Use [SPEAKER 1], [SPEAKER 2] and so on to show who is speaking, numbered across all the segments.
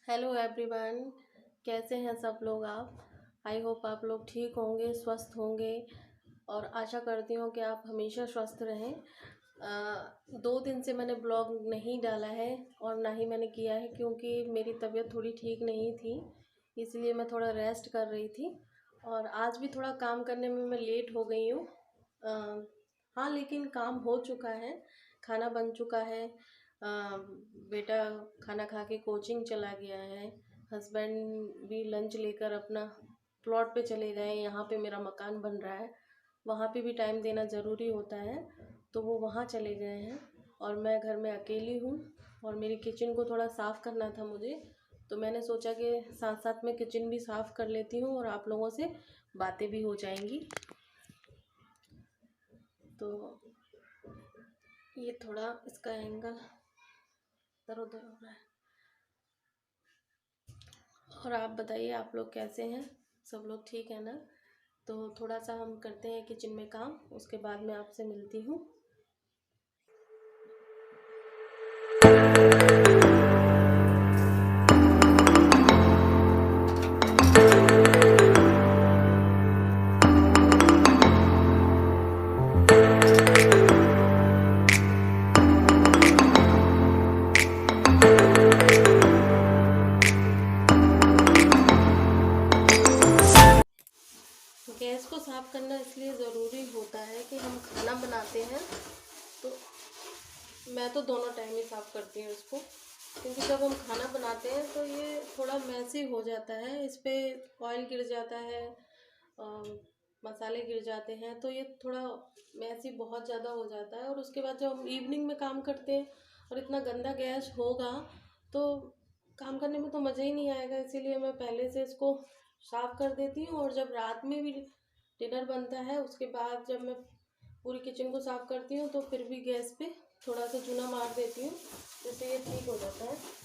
[SPEAKER 1] Hello everyone. कैसे हैं सब लोग आप। आई होप आप लोग ठीक होंगे, स्वस्थ होंगे और आशा करती हूँ कि आप हमेशा स्वस्थ रहें। 2 दिन से मैंने ब्लॉग नहीं डाला है और ना ही मैंने किया है क्योंकि मेरी तबीयत थोड़ी ठीक नहीं थी, इसलिए मैं थोड़ा रेस्ट कर रही थी। और आज भी थोड़ा काम करने में मैं लेट हो गई हूँ। हाँ, लेकिन काम हो चुका है, खाना बन चुका है। अ, बेटा खाना खा के कोचिंग चला गया है। हस्बैंड भी लंच लेकर अपना प्लॉट पे चले गए। यहाँ पे मेरा मकान बन रहा है, वहाँ पे भी टाइम देना ज़रूरी होता है, तो वो वहाँ चले गए हैं और मैं घर में अकेली हूँ। और मेरी किचन को थोड़ा साफ़ करना था मुझे, तो मैंने सोचा कि साथ साथ में किचन भी साफ़ कर लेती हूँ और आप लोगों से बातें भी हो जाएंगी। तो ये थोड़ा इसका एंगल इधर उधर हो रहा है। और आप बताइए, आप लोग कैसे हैं, सब लोग ठीक है ना। तो थोड़ा सा हम करते हैं किचन में काम, उसके बाद मैं आपसे मिलती हूँ। गैस को साफ़ करना इसलिए ज़रूरी होता है कि हम खाना बनाते हैं, तो मैं तो दोनों टाइम ही साफ़ करती हूँ इसको, क्योंकि जब हम खाना बनाते हैं तो ये थोड़ा मैसी हो जाता है, इस पर ऑयल गिर जाता है, मसाले गिर जाते हैं, तो ये थोड़ा मैसी बहुत ज़्यादा हो जाता है। और उसके बाद जब हम इवनिंग में काम करते हैं और इतना गंदा गैस होगा तो काम करने में तो मज़ा ही नहीं आएगा, इसीलिए मैं पहले से इसको साफ़ कर देती हूँ। और जब रात में भी डिनर बनता है उसके बाद जब मैं पूरी किचन को साफ़ करती हूँ तो फिर भी गैस पे थोड़ा सा चूना मार देती हूँ, जिससे ये ठीक हो जाता है।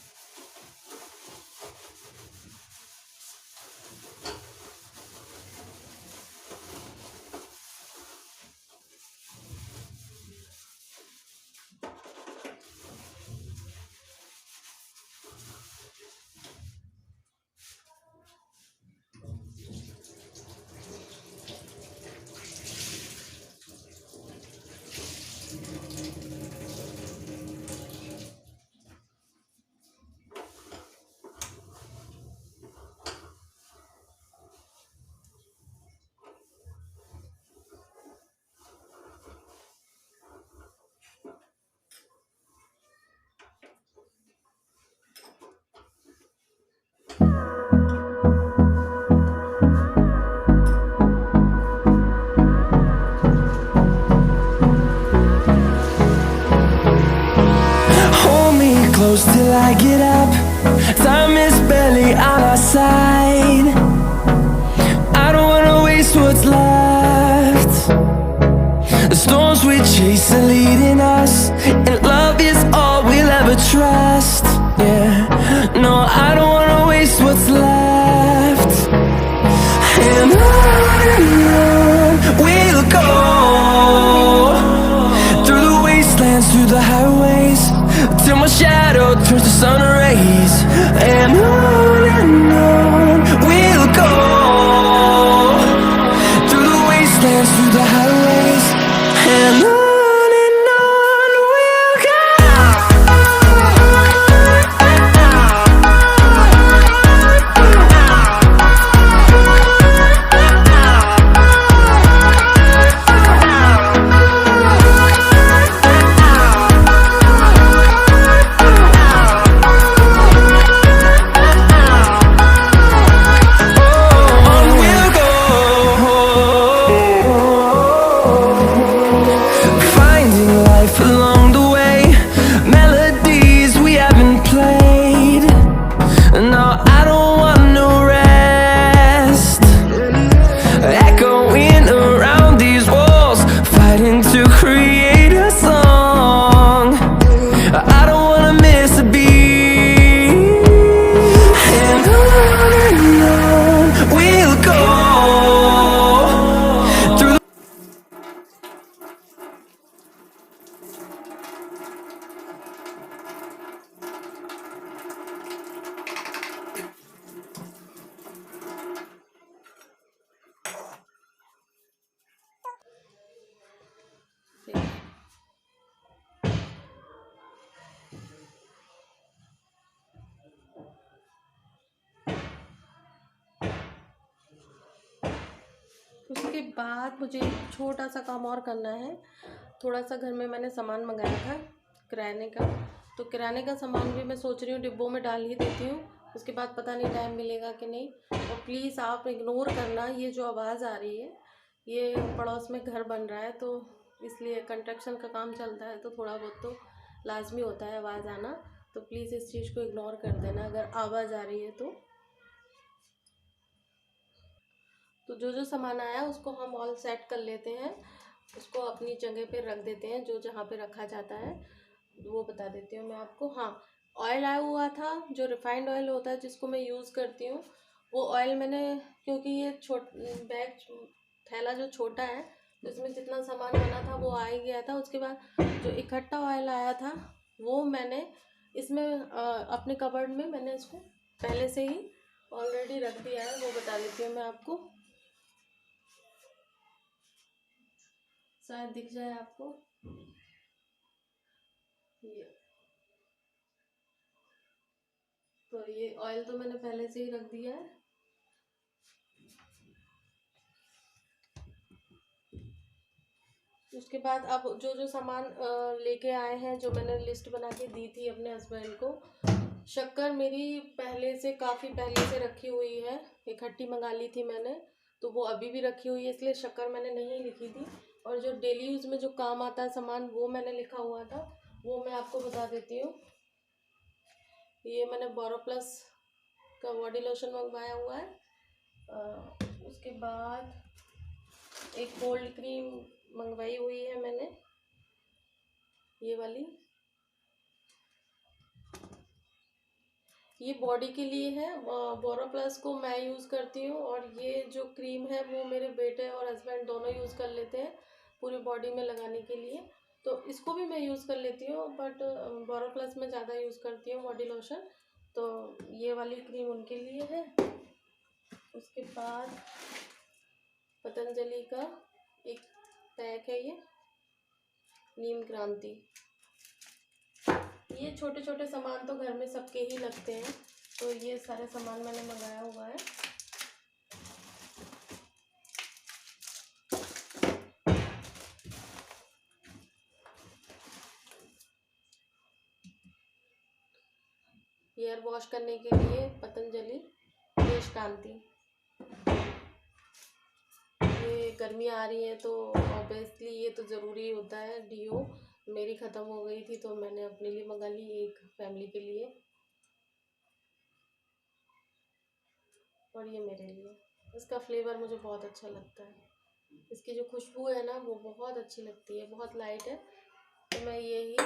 [SPEAKER 2] Hold me close till I get up. Time is barely on our side. I don't wanna waste what's left. The storms we chase are leading us, and love is all we'll ever trust. Yeah, no, I don't wanna waste what's left. And on we'll go, through the wastelands, through the highways, till my shadow turns to sun rays. And on we'll go, through the wastelands, through the highways, and on we'll go.
[SPEAKER 1] उसके बाद मुझे एक छोटा सा काम और करना है। थोड़ा सा घर में मैंने सामान मंगाया था किराने का, तो किराने का सामान भी मैं सोच रही हूँ डिब्बों में डाल ही देती हूँ। उसके बाद पता नहीं टाइम मिलेगा कि नहीं। और प्लीज़ आप इग्नोर करना, ये जो आवाज़ आ रही है ये पड़ोस में घर बन रहा है, तो इसलिए कंस्ट्रक्शन का काम चलता है तो थोड़ा बहुत तो लाजमी होता है आवाज़ आना। तो प्लीज़ इस चीज़ को इग्नोर कर देना अगर आवाज़ आ रही है तो जो सामान आया उसको हम ऑल सेट कर लेते हैं, उसको अपनी जगह पे रख देते हैं, जो जहाँ पे रखा जाता है वो बता देती हूँ मैं आपको। हाँ, ऑयल आया हुआ था जो रिफाइंड ऑयल होता है जिसको मैं यूज़ करती हूँ, वो ऑयल मैंने, क्योंकि ये बैग थैला जो छोटा है तो इसमें जितना सामान बना था वो आ ही गया था। उसके बाद जो इकट्ठा ऑयल आया था वो मैंने इसमें अपने कबर्ड में मैंने इसको पहले से ही ऑलरेडी रख दिया है, वो बता देती हूँ मैं आपको, शायद दिख जाए आपको। ये तो ये ऑयल तो मैंने पहले से ही रख दिया है। उसके बाद अब जो सामान लेके आए हैं, जो मैंने लिस्ट बना के दी थी अपने हस्बैंड को, शक्कर मेरी पहले से काफ़ी पहले से रखी हुई है, इकट्ठी मंगा ली थी मैंने, तो वो अभी भी रखी हुई है, इसलिए शक्कर मैंने नहीं लिखी थी। और जो डेली यूज़ में जो काम आता है सामान वो मैंने लिखा हुआ था, वो मैं आपको बता देती हूँ। ये मैंने बोरोप्लस का बॉडी लोशन मंगवाया हुआ है। उसके बाद एक कोल्ड क्रीम मंगवाई हुई है मैंने, ये वाली, ये बॉडी के लिए है, बोरोप्लस को मैं यूज़ करती हूँ। और ये जो क्रीम है वो मेरे बेटे और हस्बैंड दोनों यूज़ कर लेते हैं पूरी बॉडी में लगाने के लिए, तो इसको भी मैं यूज़ कर लेती हूँ, बट बोरोप्लस में ज़्यादा यूज़ करती हूँ बॉडी लोशन, तो ये वाली क्रीम उनके लिए है। उसके बाद पतंजलि का एक पैक है, ये नीम क्रांति। ये छोटे छोटे सामान तो घर में सबके ही लगते हैं, तो ये सारे सामान मैंने मंगाया हुआ है। हेयर वॉश करने के लिए पतंजलि केश कांति, ये गर्मियाँ आ रही हैं तो ऑब्वियसली ये तो ज़रूरी होता है। डीओ मेरी ख़त्म हो गई थी तो मैंने अपने लिए मंगा ली, एक फैमिली के लिए, और ये मेरे लिए। इसका फ्लेवर मुझे बहुत अच्छा लगता है, इसकी जो खुशबू है ना वो बहुत अच्छी लगती है, बहुत लाइट है, तो मैं ये ही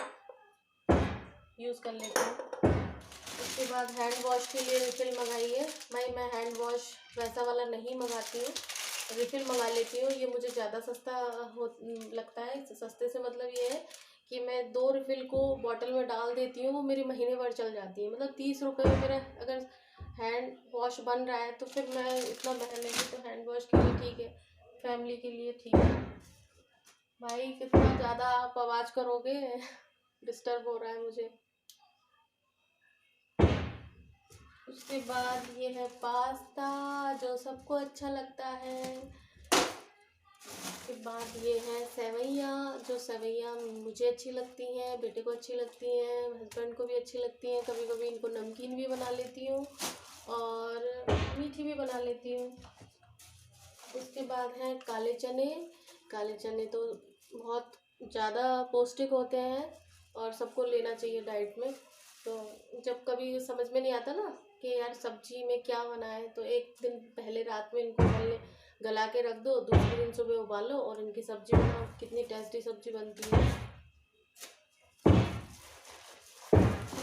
[SPEAKER 1] यूज़ कर लेती हूँ। उसके बाद हैंड वॉश के लिए रिफ़िल मंगाई है। मैं हैंड वॉश वैसा वाला नहीं मंगाती हूँ, रिफ़िल मंगा लेती हूँ, ये मुझे ज़्यादा सस्ता लगता है। सस्ते से मतलब ये है कि मैं 2 रिफ़िल को बॉटल में डाल देती हूँ, वो मेरी महीने भर चल जाती है। मतलब 30 रुपये में मेरा अगर हैंड वॉश बन रहा है तो फिर मैं इतना महंगा लेंगी, तो हैंड वॉश के लिए ठीक है, फैमिली के लिए ठीक है। भाई कितना ज़्यादा आप आवाज़ करोगे, डिस्टर्ब हो रहा है मुझे। उसके बाद ये है पास्ता, जो सबको अच्छा लगता है। उसके बाद ये है सेवैयाँ, जो सेवैयाँ मुझे अच्छी लगती हैं, बेटे को अच्छी लगती हैं, हस्बैंड को भी अच्छी लगती हैं। कभी कभी इनको नमकीन भी बना लेती हूँ और मीठी भी बना लेती हूँ। उसके बाद है काले चने। काले चने तो बहुत ज़्यादा पौष्टिक होते हैं और सबको लेना चाहिए डाइट में। तो जब कभी समझ में नहीं आता ना कि यार सब्जी में क्या बनाए, तो एक दिन पहले रात में इनको गला के रख दो, दूसरे दिन सुबह उबालो और इनकी सब्जी बनाओ, कितनी टेस्टी सब्जी बनती है।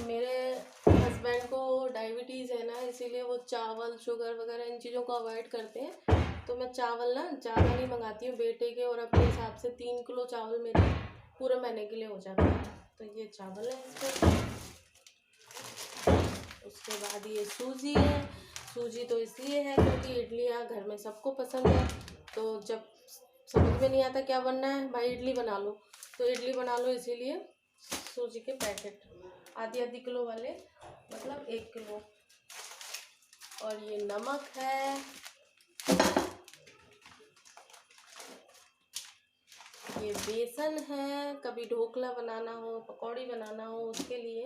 [SPEAKER 1] मेरे हस्बैंड को डायबिटीज़ है ना, इसीलिए वो चावल शुगर वगैरह इन चीज़ों को अवॉइड करते हैं, तो मैं चावल ना ज़्यादा नहीं मंगाती हूँ। बेटे के और अपने हिसाब से 3 किलो चावल मेरे पूरे महीने के लिए हो जाता है। तो ये चावल है इसको। उसके बाद ये सूजी है। सूजी तो इसलिए है क्योंकि इडलियाँ घर में सबको पसंद है, तो जब समझ में नहीं आता क्या बनना है, भाई इडली बना लो, तो इडली बना लो, इसीलिए सूजी के पैकेट आधी आधी किलो वाले, मतलब 1 किलो। और ये नमक है, ये बेसन है, कभी ढोकला बनाना हो, पकौड़ी बनाना हो उसके लिए।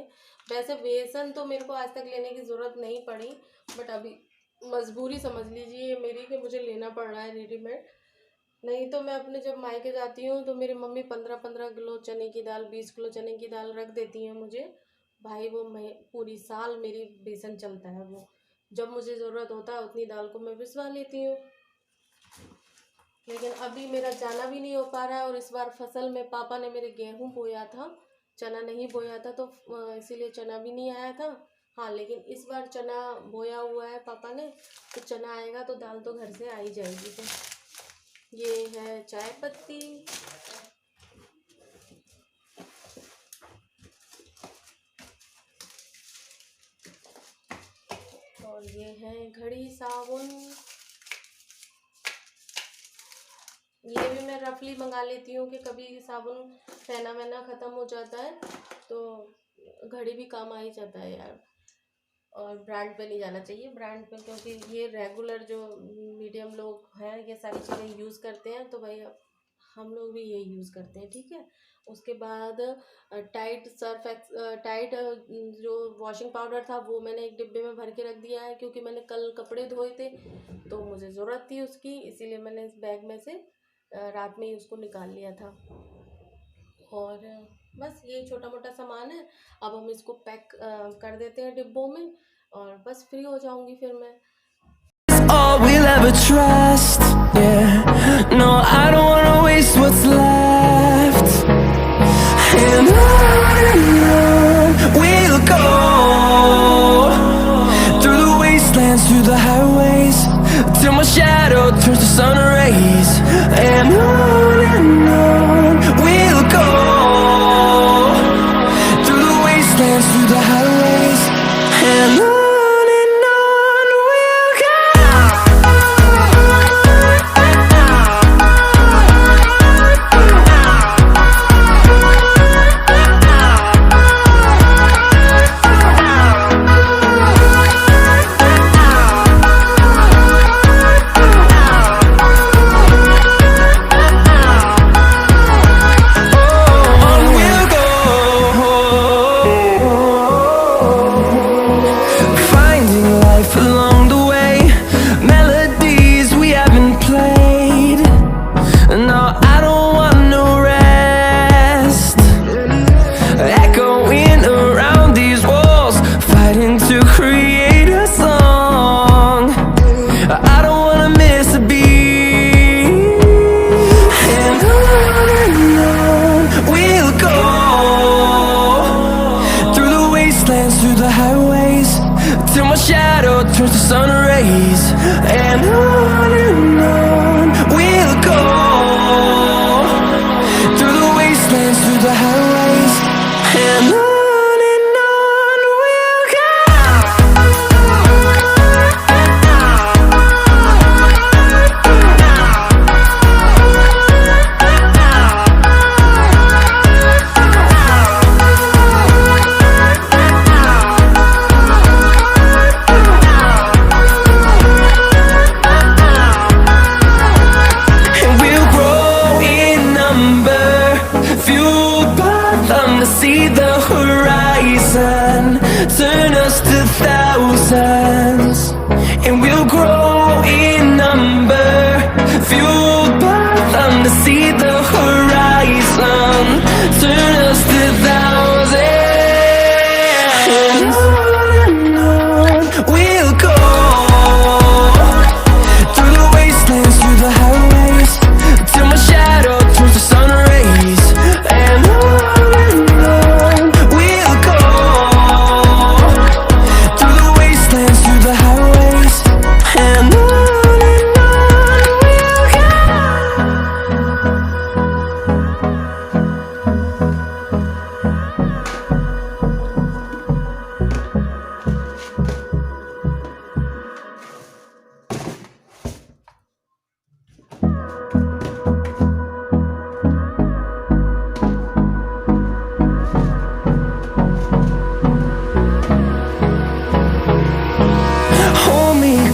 [SPEAKER 1] वैसे बेसन तो मेरे को आज तक लेने की ज़रूरत नहीं पड़ी, बट अभी मजबूरी समझ लीजिए मेरी कि मुझे लेना पड़ रहा है रेडीमेड। नहीं तो मैं अपने जब मायके जाती हूँ तो मेरी मम्मी 15-15 किलो चने की दाल, 20 किलो चने की दाल रख देती हैं मुझे। भाई वो मैं पूरी साल मेरी बेसन चलता है। वो जब मुझे ज़रूरत होता है उतनी दाल को मैं पिसवा लेती हूँ। लेकिन अभी मेरा जाना भी नहीं हो पा रहा है, और इस बार फसल में पापा ने मेरे गेहूं बोया था, चना नहीं बोया था, तो इसीलिए चना भी नहीं आया था। हाँ, लेकिन इस बार चना बोया हुआ है पापा ने, तो चना आएगा तो दाल तो घर से आ ही जाएगी। तो ये है चाय पत्ती, और ये है घड़ी साबुन। ये भी मैं रफली मंगा लेती हूँ कि कभी साबुन फैना वैना ख़त्म हो जाता है तो घड़ी भी काम आ ही जाता है यार। और ब्रांड पे नहीं जाना चाहिए, ब्रांड पे, क्योंकि ये रेगुलर जो मीडियम लोग हैं ये सारी चीज़ें यूज़ करते हैं, तो भाई हम लोग भी ये यूज़ करते हैं, ठीक है। उसके बाद टाइड सर्फ टाइड जो वॉशिंग पाउडर था वो मैंने एक डिब्बे में भर के रख दिया है, क्योंकि मैंने कल कपड़े धोए थे तो मुझे ज़रूरत थी उसकी, इसीलिए मैंने इस बैग में से रात में ही उसको निकाल लिया था। और बस ये छोटा मोटा सामान है। अब हम इसको पैक कर देते हैं डिब्बों में, और बस फ्री हो जाऊंगी फिर मैं।
[SPEAKER 2] All we'll ever trust, yeah. No, I don't wanna waste what's left. And on we'll go, through the wastelands, through the highways, till my shadow turns to sun rays. And on we'll go, through the wastelands, through the highways, and on. Turns to sun rays, and on we'll go, through the wastelands, through the highways, and on we'll go. See the horizon, turn us to thousands, and we'll grow in number, fueled by them to see the horizon, turn us to thousands, and on we'll go, through the wastelands, through the highways, till my shadow turns to sun rays, and on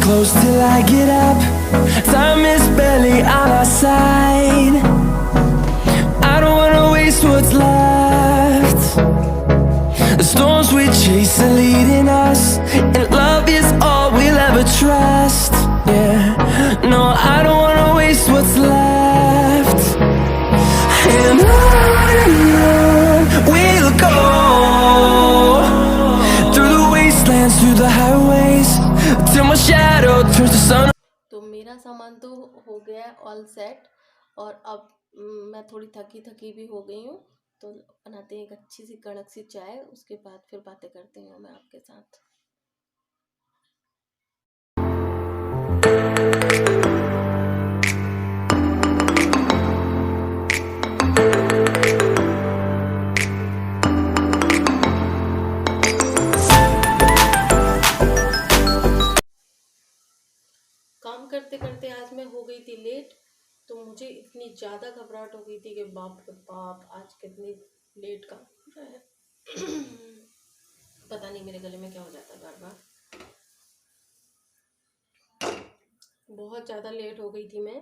[SPEAKER 2] close till I get up. Time is barely on our side. grace are leading us, and love is all we'll ever trust. Yeah, no, I don't wanna waste what's left. And on we'll go, through the wastelands, through the highways, till my shadow turns to sun.
[SPEAKER 1] तो मेरा सामान तो हो गया है all set, और अब मैं थोड़ी थकी थकी भी हो गई हूँ, तो बनाते हैं एक अच्छी सी कड़क सी चाय, उसके बाद फिर बातें करते हैं मैं आपके साथ। काम करते करते आज मैं हो गई थी लेट, तो मुझे इतनी ज़्यादा घबराहट हो गई थी कि बाप रे बाप आज कितनी लेट काम हो रहा है। पता नहीं मेरे गले में क्या हो जाता है बार बार। बहुत ज़्यादा लेट हो गई थी मैं,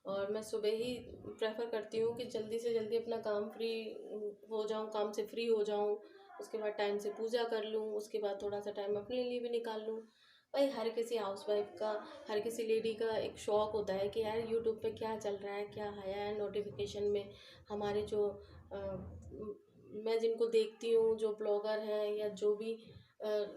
[SPEAKER 1] और मैं सुबह ही प्रेफर करती हूँ कि जल्दी से जल्दी अपना काम फ्री हो जाऊँ, काम से फ्री हो जाऊँ, उसके बाद टाइम से पूजा कर लूँ, उसके बाद थोड़ा सा टाइम अपने लिए भी निकाल लूँ। भाई हर किसी हाउसवाइफ का, हर किसी लेडी का एक शौक़ होता है कि यार यूट्यूब पे क्या चल रहा है, क्या आया है नोटिफिकेशन में। हमारे जो मैं जिनको देखती हूँ, जो ब्लॉगर हैं या जो भी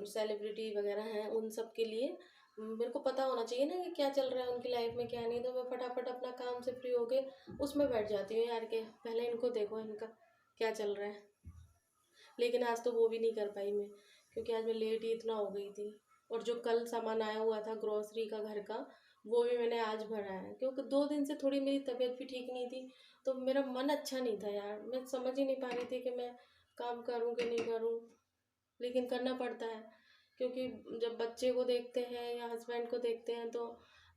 [SPEAKER 1] सेलिब्रिटी वगैरह हैं, उन सब के लिए मेरे को पता होना चाहिए ना कि क्या चल रहा है उनकी लाइफ में, क्या नहीं। तो मैं फटाफट अपना काम से फ्री होके उसमें बैठ जाती हूँ यार, के पहले इनको देखो, इनका क्या चल रहा है। लेकिन आज तो वो भी नहीं कर पाई मैं, क्योंकि आज मैं लेट ही इतना हो गई थी। और जो कल सामान आया हुआ था ग्रोसरी का, घर का, वो भी मैंने आज भरा है, क्योंकि 2 दिन से थोड़ी मेरी तबीयत भी ठीक नहीं थी, तो मेरा मन अच्छा नहीं था यार। मैं समझ ही नहीं पा रही थी कि मैं काम करूँ कि नहीं करूँ, लेकिन करना पड़ता है, क्योंकि जब बच्चे को देखते हैं या हस्बैंड को देखते हैं तो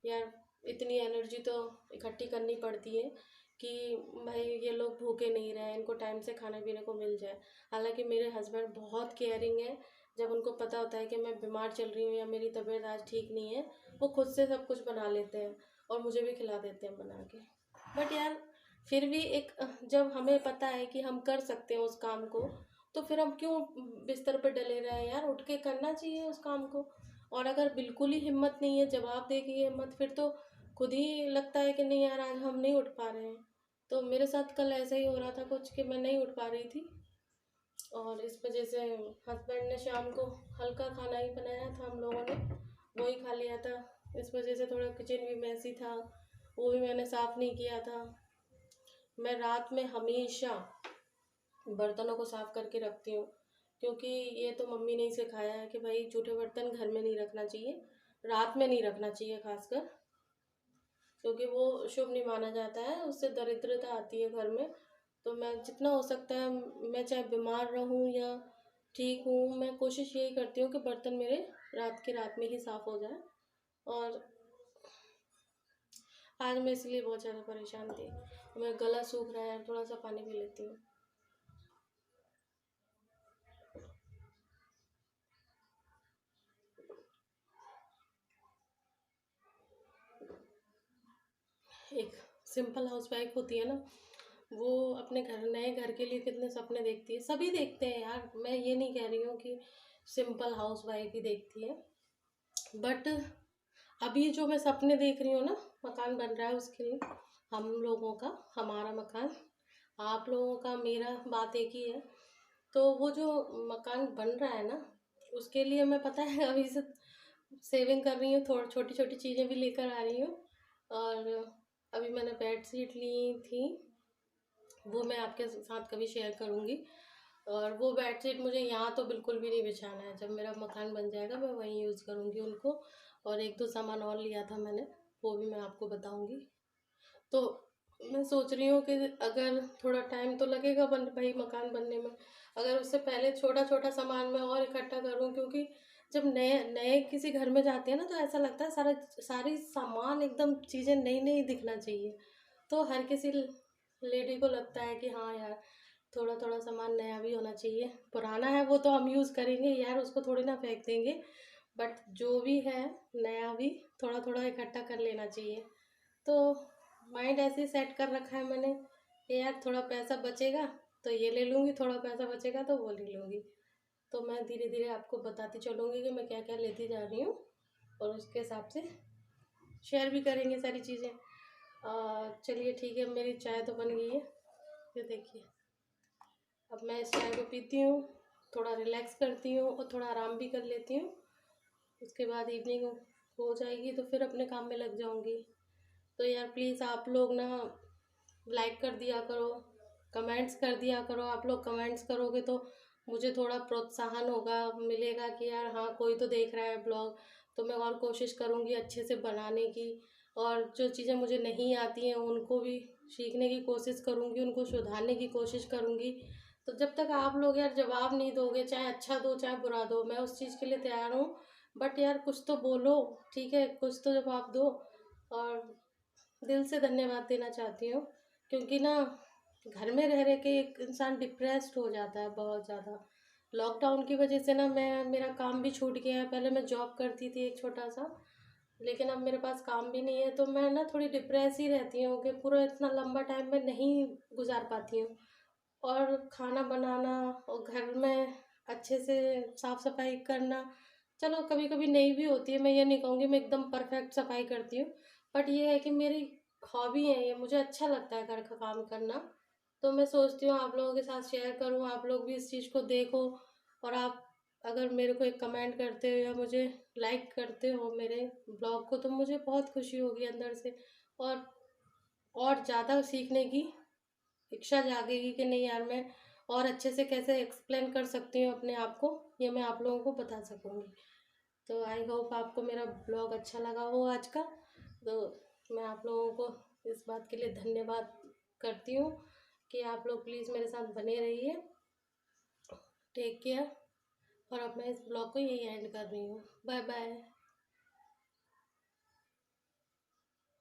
[SPEAKER 1] यार इतनी एनर्जी तो इकट्ठी करनी पड़ती है कि भाई ये लोग भूखे नहीं रहे, इनको टाइम से खाने पीने को मिल जाए। हालांकि मेरे हस्बैंड बहुत केयरिंग है, जब उनको पता होता है कि मैं बीमार चल रही हूँ या मेरी तबीयत आज ठीक नहीं है, वो खुद से सब कुछ बना लेते हैं और मुझे भी खिला देते हैं बना के। बट यार फिर भी एक, जब हमें पता है कि हम कर सकते हैं उस काम को, तो फिर हम क्यों बिस्तर पर डले रहे हैं यार, उठ के करना चाहिए उस काम को। और अगर बिल्कुल ही हिम्मत नहीं है, जवाब दे की हिम्मत, फिर तो खुद ही लगता है कि नहीं यार आज हम नहीं उठ पा रहे हैं। तो मेरे साथ कल ऐसा ही हो रहा था कुछ, कि मैं नहीं उठ पा रही थी, और इस वजह से हस्बैंड ने शाम को हल्का खाना ही बनाया था, हम लोगों ने वो ही खा लिया था। इस वजह से थोड़ा किचन भी मैसी था, वो भी मैंने साफ़ नहीं किया था। मैं रात में हमेशा बर्तनों को साफ़ करके रखती हूँ, क्योंकि ये तो मम्मी ने ही सिखाया है कि भाई जूठे बर्तन घर में नहीं रखना चाहिए, रात में नहीं रखना चाहिए खासकर, क्योंकि वो शुभ नहीं माना जाता है, उससे दरिद्रता आती है घर में। तो मैं जितना हो सकता है, मैं चाहे बीमार रहूं या ठीक हूँ, मैं कोशिश यही करती हूँ कि बर्तन मेरे रात में ही साफ़ हो जाए। और आज मैं इसलिए बहुत ज़्यादा परेशान थी, मैं गला सूख रहा है, थोड़ा सा पानी पी लेती हूँ। एक सिंपल हाउसवाइफ होती है ना, वो अपने नए घर के लिए कितने सपने देखती है। सभी देखते हैं यार, मैं ये नहीं कह रही हूँ कि सिंपल हाउसवाइफ ही देखती है, बट अभी जो मैं सपने देख रही हूँ ना, मकान बन रहा है उसके लिए, हम लोगों का, हमारा मकान, आप लोगों का, मेरा बात एक ही है। तो वो जो मकान बन रहा है ना, उसके लिए मैं, पता है, अभी से सेविंग कर रही हूँ, थोड़ी छोटी छोटी चीज़ें भी लेकर आ रही हूँ। और अभी मैंने बेड शीट ली थी, वो मैं आपके साथ कभी शेयर करूँगी। और वो बेड शीट मुझे यहाँ तो बिल्कुल भी नहीं बिछाना है, जब मेरा मकान बन जाएगा मैं वहीं यूज़ करूँगी उनको। और 1-2 सामान और लिया था मैंने, वो भी मैं आपको बताऊँगी। तो मैं सोच रही हूँ कि अगर थोड़ा टाइम तो लगेगा भाई मकान बनने में, अगर उससे पहले छोटा छोटा सामान मैं और इकट्ठा करूँ, क्योंकि जब नए नए किसी घर में जाते हैं ना, तो ऐसा लगता है सारी सामान एकदम चीज़ें नई नई दिखना चाहिए। तो हर किसी लेडी को लगता है कि हाँ यार, थोड़ा थोड़ा सामान नया भी होना चाहिए। पुराना है वो तो हम यूज़ करेंगे यार, उसको थोड़ी ना फेंक देंगे, बट जो भी है नया भी थोड़ा थोड़ा इकट्ठा कर लेना चाहिए। तो माइंड ऐसे सेट कर रखा है मैंने कि यार थोड़ा पैसा बचेगा तो ये ले लूँगी, थोड़ा पैसा बचेगा तो वो ले लूँगी। तो मैं धीरे धीरे आपको बताती चलूँगी कि मैं क्या क्या लेती जा रही हूँ, और उसके हिसाब से शेयर भी करेंगे सारी चीज़ें। चलिए ठीक है, मेरी चाय तो बन गई है, ये देखिए। अब मैं इस चाय को पीती हूँ, थोड़ा रिलैक्स करती हूँ और थोड़ा आराम भी कर लेती हूँ। उसके बाद इवनिंग हो जाएगी तो फिर अपने काम में लग जाऊँगी। तो यार प्लीज़ आप लोग ना लाइक कर दिया करो, कमेंट्स कर दिया करो। आप लोग कमेंट्स करोगे तो मुझे थोड़ा प्रोत्साहन होगा, मिलेगा कि यार हाँ कोई तो देख रहा है ब्लॉग। तो मैं और कोशिश करूँगी अच्छे से बनाने की, और जो चीज़ें मुझे नहीं आती हैं उनको भी सीखने की कोशिश करूँगी, उनको सुधारने की कोशिश करूँगी। तो जब तक आप लोग यार जवाब नहीं दोगे, चाहे अच्छा दो चाहे बुरा दो, मैं उस चीज़ के लिए तैयार हूँ। बट यार कुछ तो बोलो, ठीक है, कुछ तो जवाब दो। और दिल से धन्यवाद देना चाहती हूँ, क्योंकि ना घर में रह रह के एक इंसान डिप्रेस्ड हो जाता है बहुत ज़्यादा। लॉकडाउन की वजह से ना मेरा काम भी छूट गया है। पहले मैं जॉब करती थी एक छोटा सा, लेकिन अब मेरे पास काम भी नहीं है, तो मैं ना थोड़ी डिप्रेस ही रहती हूँ कि पूरा इतना लंबा टाइम मैं नहीं गुजार पाती हूँ। और खाना बनाना और घर में अच्छे से साफ़ सफाई करना, चलो कभी कभी नहीं भी होती है, मैं ये नहीं कहूँगी मैं एकदम परफेक्ट सफाई करती हूँ। बट ये है कि मेरी हॉबी है ये, मुझे अच्छा लगता है घर का काम करना। तो मैं सोचती हूँ आप लोगों के साथ शेयर करूँ, आप लोग भी इस चीज़ को देखो। और आप अगर मेरे को एक कमेंट करते हो या मुझे लाइक करते हो मेरे ब्लॉग को, तो मुझे बहुत खुशी होगी अंदर से। और ज़्यादा सीखने की इच्छा जागेगी कि नहीं यार मैं और अच्छे से कैसे एक्सप्लेन कर सकती हूँ अपने आप को, ये मैं आप लोगों को बता सकूँगी। तो आई होप आपको मेरा ब्लॉग अच्छा लगा हो आज का। तो मैं आप लोगों को इस बात के लिए धन्यवाद करती हूँ कि आप लोग प्लीज़ मेरे साथ बने रहिए। Take care. और अब मैं इस ब्लॉग को यही एंड कर रही हूँ। Bye bye.